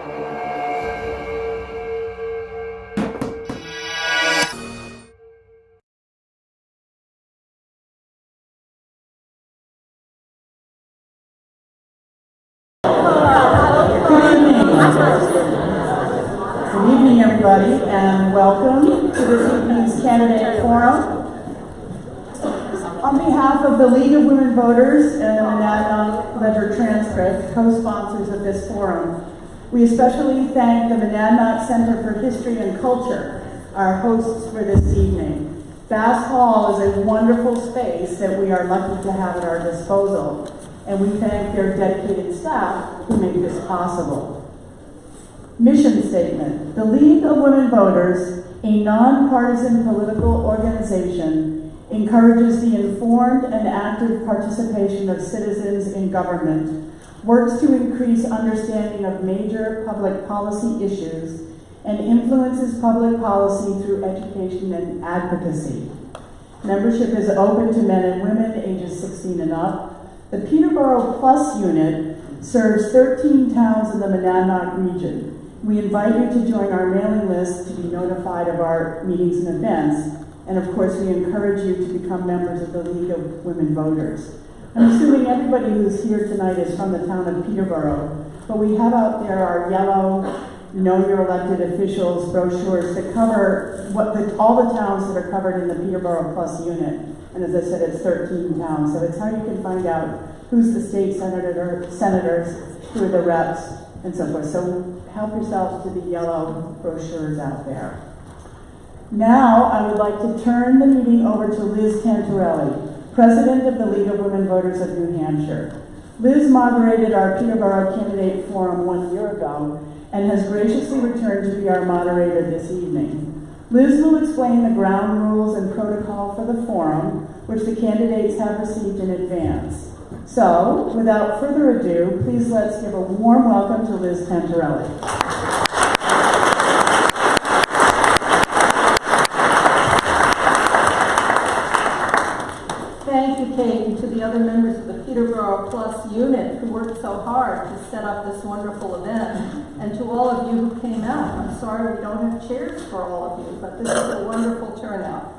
Good evening, everybody, and welcome to this evening's candidate forum. On behalf of the League of Women Voters and the Monadnock Ledger Transcript, co-sponsors of this forum, we especially thank the Monadnock Center for History and Culture, our hosts for this evening. Bass Hall is a wonderful space that we are lucky to have at our disposal, and we thank their dedicated staff who make this possible. Mission statement: the League of Women Voters, a nonpartisan political organization, encourages the informed and active participation of citizens in government, works to increase understanding of major public policy issues, and influences public policy through education and advocacy. Membership is open to men and women ages 16 and up. The Peterborough Plus unit serves 13 towns in the Monadnock region. We invite you to join our mailing list to be notified of our meetings and events, and of course we encourage you to become members of the League of Women Voters. I'm assuming everybody who's here tonight is from the town of Peterborough, but we have out there our yellow Know Your Elected Officials brochures that cover all the towns that are covered in the Peterborough Plus unit. And as I said, it's 13 towns, so it's how you can find out who's the state senators, who are the reps, and so forth. So help yourself to the yellow brochures out there. Now I would like to turn the meeting over to Liz Tantarelli, President of the League of Women Voters of New Hampshire. Liz moderated our Peterborough Candidate Forum 1 year ago and has graciously returned to be our moderator this evening. Liz will explain the ground rules and protocol for the forum, which the candidates have received in advance. So, without further ado, please let's give a warm welcome to Liz Tantarelli. Thank you, Kate, and to the other members of the Peterborough Plus unit who worked so hard to set up this wonderful event, and to all of you who came out. I'm sorry we don't have chairs for all of you, but this is a wonderful turnout.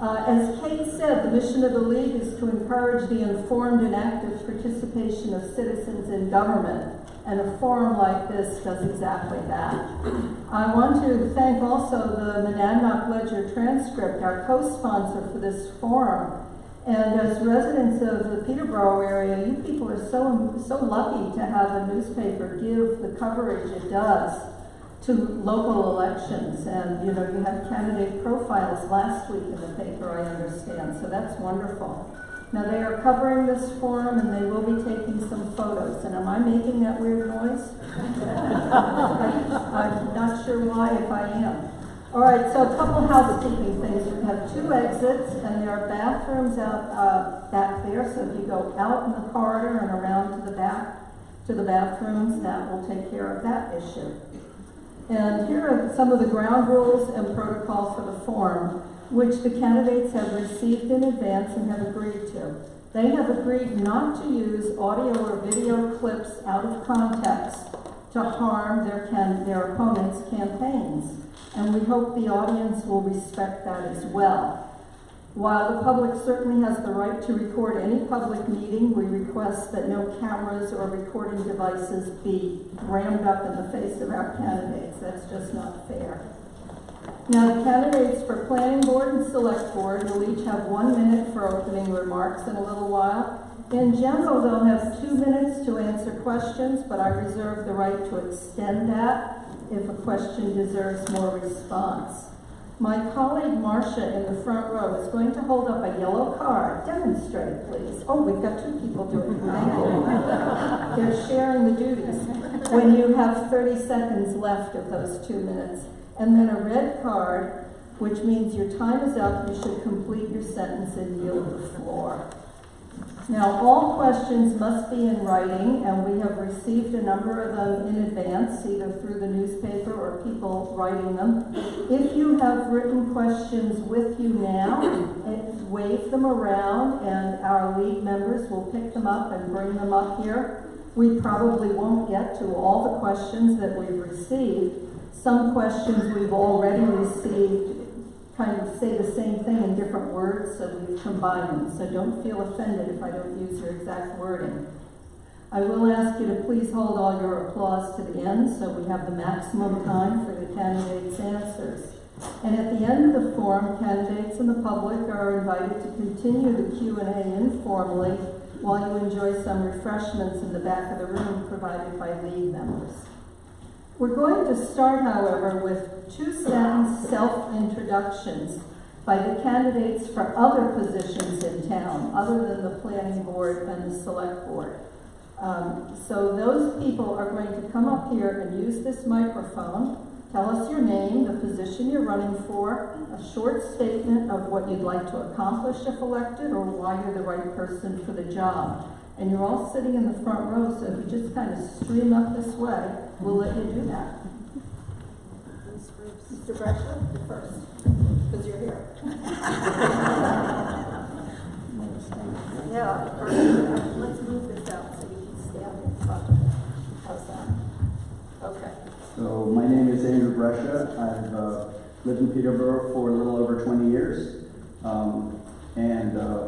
As Kate said, the mission of the League is to encourage the informed and active participation of citizens in government, and a forum like this does exactly that. I want to thank also the Monadnock Ledger Transcript, our co-sponsor for this forum. And as residents of the Peterborough area, you people are so lucky to have a newspaper give the coverage it does to local elections. And you had candidate profiles last week in the paper, I understand, so that's wonderful. Now they are covering this forum and they will be taking some photos. And am I making that weird noise? I'm not sure why, if I am. All right, so a couple housekeeping things. We have 2 exits, and there are bathrooms out back there. So if you go out in the corridor and around to the back to the bathrooms, that will take care of that issue. And here are some of the ground rules and protocol for the forum, which the candidates have received in advance and have agreed to. They have agreed not to use audio or video clips out of context to harm their opponents' campaigns. And we hope the audience will respect that as well. While the public certainly has the right to record any public meeting, we request that no cameras or recording devices be rammed up in the face of our candidates. That's just not fair. Now, the candidates for Planning Board and Select Board will each have 1 minute for opening remarks in a little while. In general, they'll have 2 minutes to answer questions, but I reserve the right to extend that if a question deserves more response. My colleague Marcia in the front row is going to hold up a yellow card. Demonstrate, please. Oh, we've got 2 people doing it. Thank you. They're sharing the duties. When you have 30 seconds left of those 2 minutes. And then a red card, which means your time is up. You should complete your sentence and yield the floor. Now, all questions must be in writing, and we have received a number of them in advance, either through the newspaper or people writing them. If you have written questions with you now, wave them around, and our league members will pick them up and bring them up here. We probably won't get to all the questions that we've received. Some questions we've already received kind of say the same thing in different words, so we've combined them. So don't feel offended if I don't use your exact wording. I will ask you to please hold all your applause to the end, so we have the maximum time for the candidates' answers. And at the end of the forum, candidates and the public are invited to continue the Q&A informally while you enjoy some refreshments in the back of the room provided by league members. We're going to start, however, with 2-sentence self-introductions by the candidates for other positions in town, other than the planning board and the select board. So those people are going to come up here and use this microphone. Tell us your name, the position you're running for, a short statement of what you'd like to accomplish if elected, or why you're the right person for the job. And you're all sitting in the front row, so if you just kind of stream up this way, we'll let you do that. Mr. Brescia, first, because you're here. Yeah, let's move this out so you can stand in front. How's that? Okay. So my name is Andrew Brescia. I've lived in Peterborough for a little over 20 years.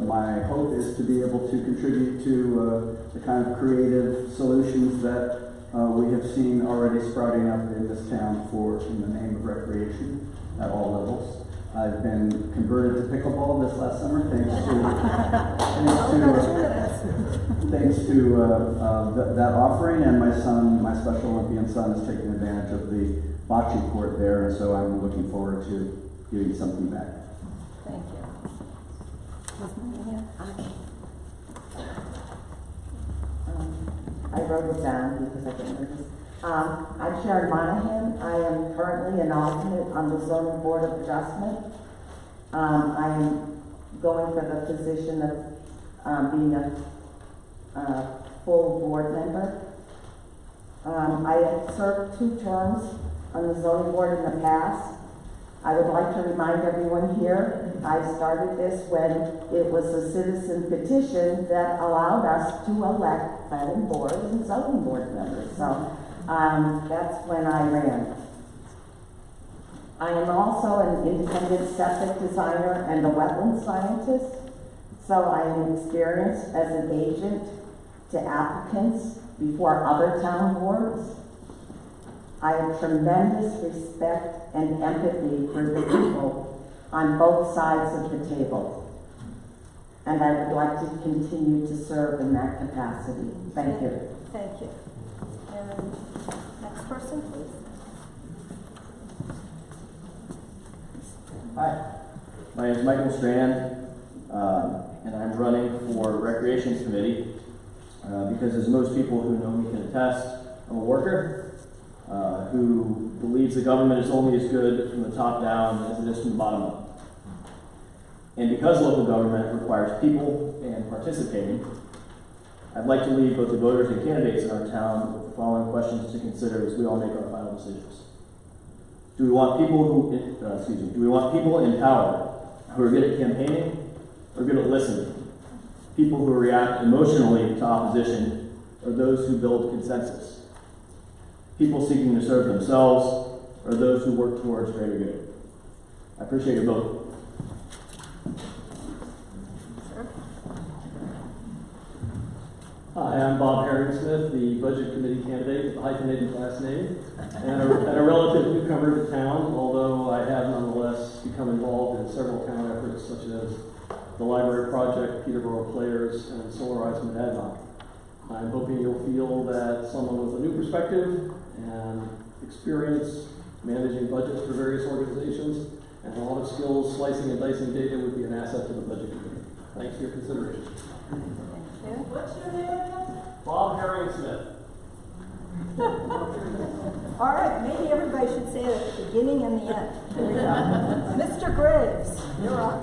My hope is to be able to contribute to the kind of creative solutions that we have seen already sprouting up in this town in the name of recreation at all levels. I've been converted to pickleball this last summer thanks to that offering, and my son, my Special Olympian son, has taken advantage of the bocce court there, and so I'm looking forward to giving something back. Thank you. I wrote it down because I didn't know this. I'm Sharon Monahan. I am currently an alternate on the Zoning Board of Adjustment. I am going for the position of being a full board member. I have served 2 terms on the Zoning Board in the past. I would like to remind everyone here, I started this when it was a citizen petition that allowed us to elect planning board and zoning board members. So that's when I ran. I am also an independent septic designer and a wetland scientist. So I am experienced as an agent to applicants before other town boards. I have tremendous respect and empathy for the people on both sides of the table. And I would like to continue to serve in that capacity. Thank you. Thank you. And next person, please. Hi, my name is Michael Strand, and I'm running for Recreation Committee because, as most people who know me can attest, I'm a worker who believes the government is only as good from the top down as it is from the bottom up. And because local government requires people and participating, I'd like to leave both the voters and candidates in our town with the following questions to consider as we all make our final decisions. Do we want people in power who are good at campaigning or good at listening? People who react emotionally to opposition or those who build consensus? People seeking to serve themselves or those who work towards greater good? I appreciate your vote. Hi, I'm Bob Herring-Smith, the Budget Committee candidate with the hyphenated last name, and a relative newcomer to town, although I have nonetheless become involved in several town efforts such as the Library Project, Peterborough Players, and Solarize Monadnock. I'm hoping you'll feel that someone with a new perspective and experience managing budgets for various organizations and a lot of skills slicing and dicing data would be an asset to the Budget Committee. Thanks for your consideration. What's your name again? Bob Herring-Smith. All right, maybe everybody should say it at the beginning and the end. Here we go. Mr. Graves, you're up.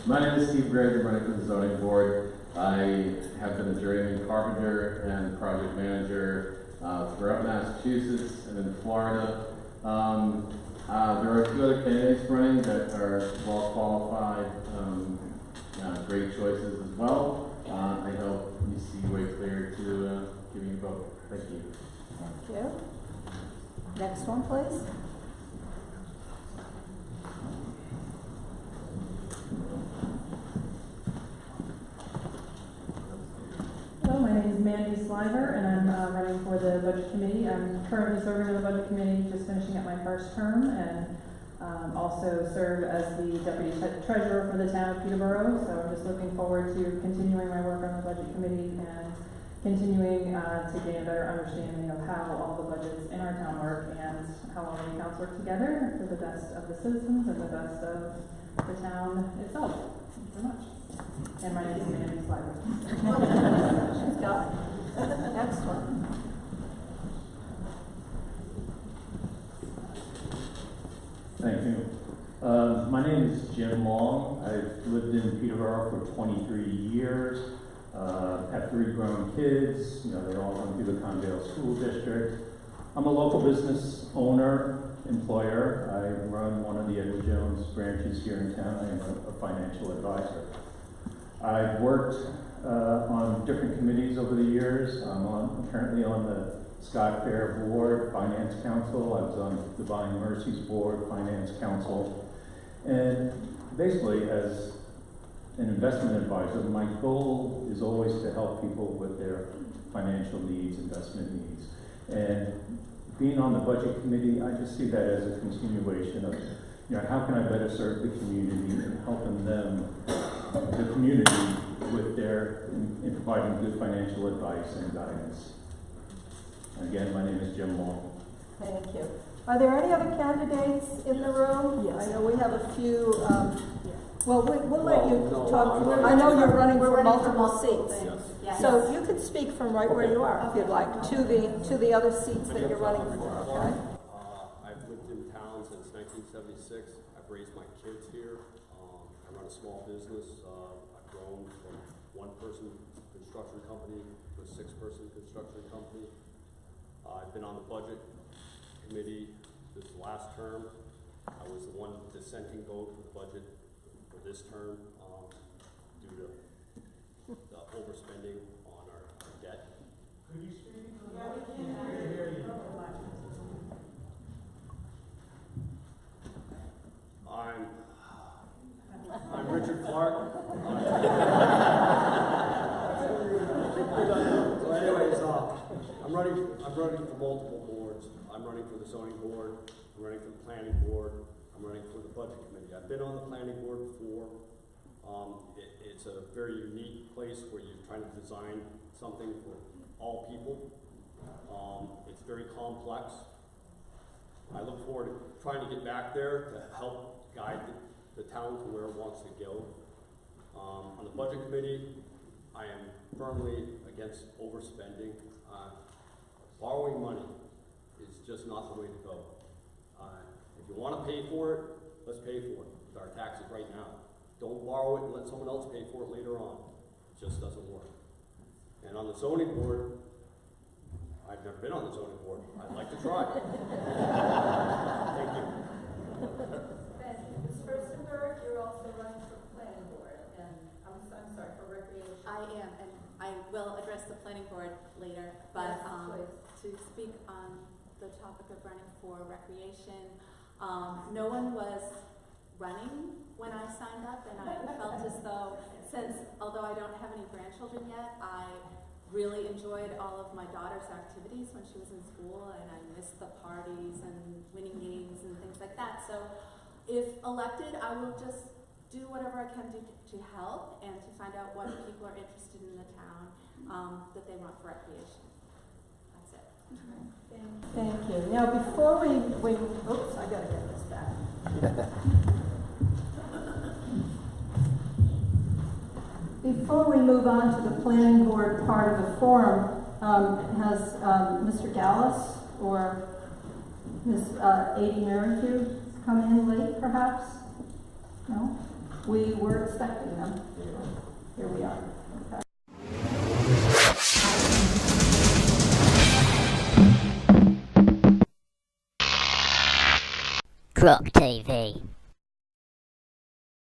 My name is Steve Graves. I'm running for the zoning board. I have been a journeyman carpenter and project manager throughout Massachusetts and in Florida. There are 2 other candidates running that are well qualified, great choices as well. I hope you see way clear to giving a vote. Thank you. Thank you. Next one, please. Hello, my name is Mandy Sliver, and I'm running for the Budget Committee. I'm currently serving on the Budget Committee, just finishing up my first term, and also serve as the Deputy Treasurer for the town of Peterborough. So I'm just looking forward to continuing my work on the Budget Committee and continuing to gain a better understanding of how all the budgets in our town work and how all the accounts work together for the best of the citizens and the best of the town itself. Thank you so much. And my name is Mandy Sliver. She's got it. Next one. Thank you. My name is Jim Long. I've lived in Peterborough for 23 years. Have 3 grown kids. You know, they all run through the Condale School District. I'm a local business owner, employer. I run one of the Edward Jones branches here in town. I am a financial advisor. I've worked on different committees over the years. I'm currently on the Scott Fair Board, Finance Council. I was on Divine Mercies Board, Finance Council. And basically, as an investment advisor, my goal is always to help people with their financial needs, investment needs. And being on the Budget Committee, I just see that as a continuation of, you know, how can I better serve the community and helping them, the community, with in providing good financial advice and guidance. Again, my name is Jim Long. Thank you. Are there any other candidates in the room? Yes. I know we have a few, well, we'll let you no, talk. I'm I know you're running we're for running for multiple multiple seats. things. Yes. So you can speak from right where you are, if you'd like, to the other seats that you're running for, okay? I've lived in town since 1976. I've raised my kids here. I run a small business. I've grown from one-person construction company to a 6-person construction company. I've been on the budget committee this last term. I was the one dissenting vote for the budget for this term due to the overspending on our debt. Could you speak? Yeah, we can hear you. I'm Richard Clark. So anyways, I'm running for multiple boards. I'm running for the zoning board. I'm running for the planning board. I'm running for the budget committee. I've been on the planning board before. It's a very unique place where you're trying to design something for all people. It's very complex. I look forward to trying to get back there to help guide the town to where it wants to go. On the budget committee, I am firmly against overspending. Borrowing money is just not the way to go. If you want to pay for it, let's pay for it with our taxes right now. Don't borrow it and let someone else pay for it later on. It just doesn't work. And on the zoning board, I've never been on the zoning board. I'd like to try. Thank you. Ms. Furstenberg, you're also running for planning board, and I'm sorry, for recreation. I am, and I will address the planning board later, but to speak on the topic of running for recreation, no one was running when I signed up, and I felt as though, although I don't have any grandchildren yet, I really enjoyed all of my daughter's activities when she was in school, and I missed the parties and winning games and things like that. So if elected, I will just do whatever I can do to help and to find out what people are interested in the town that they want for recreation. That's it. Thank you. Now, before we oops, I gotta get this back. Before we move on to the planning board part of the forum, has Mr. Gallus or Ms. A.D. Merrithew come in late, perhaps? No? We were expecting them. Here we are. Okay. Croc TV.